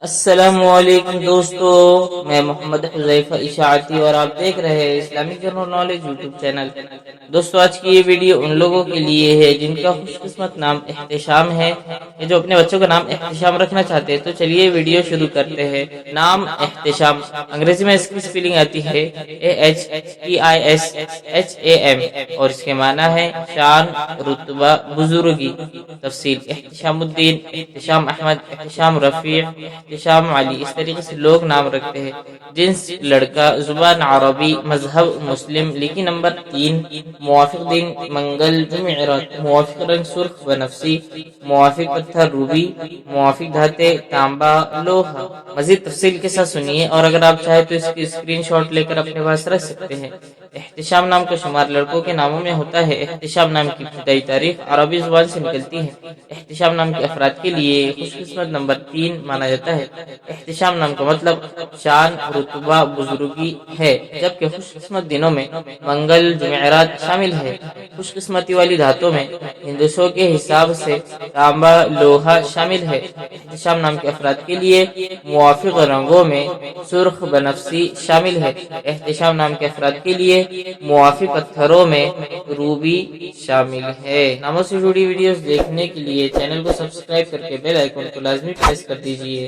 السلام علیکم دوستو، میں محمد حذیفہ اشاعتی اور آپ دیکھ رہے ہیں Islamic general knowledge YouTube channel. دوستو آج کی یہ ویڈیو ان لوگوں کے لیے ہے جن کا خوش قسمت نام احتشام ہے، یا جو اپنے بچوں کا نام احتشام رکھنا چاہتے ہیں۔ تو چلیے ویڈیو شروع کرتے ہیں۔ نام احتشام، انگریزی میں اس کی سپیلنگ آتی ہے AHTISHAM اور اس کے معنی ہے شان، رتبہ، بزرگی۔ تفصیل: احتشام الدین، احتشام احمد، احتشام رفیع، احتشام علی، اس طریقے سے لوگ نام رکھتے ہیں۔ جنس لڑکا، زبان عربی، مذہب مسلم۔ لکھی نمبر 3، موافق دن منگل جمعرات، موافق رنگ سرخ بنفسی، موافق پتھر روبی، موافق دھاتیں تانبا لوہا۔ مزید تفصیل کے ساتھ سنیے، اور اگر آپ چاہیں تو اس کی اسکرین شاٹ لے کر اپنے پاس رکھ سکتے ہیں۔ احتشام نام کا شمار لڑکوں کے ناموں میں ہوتا ہے۔ احتشام نام کی ابتدائی تاریخ عربی زبان سے نکلتی ہے۔ احتشام نام کے افراد کے لیے خوش قسمت نمبر 3 مانا جاتا ہے۔ احتشام نام کا مطلب شان، رتبہ، بزرگی ہے، جبکہ خوش قسمت دنوں میں منگل، جمعرات شامل ہے۔ خوش قسمتی والی دھاتوں میں ہندسوں کے حساب سے تانبا، لوہا شامل ہے۔ احتشام نام کے افراد کے لیے موافق رنگوں میں سرخ بنفسی شامل ہے۔ احتشام نام کے افراد کے لیے موافق پتھروں میں روبی شامل ہے۔ ناموں سے جڑی ویڈیوز دیکھنے کے لیے چینل کو سبسکرائب کر کے بیل آئیکن کو لازمی پریس کر دیجیے۔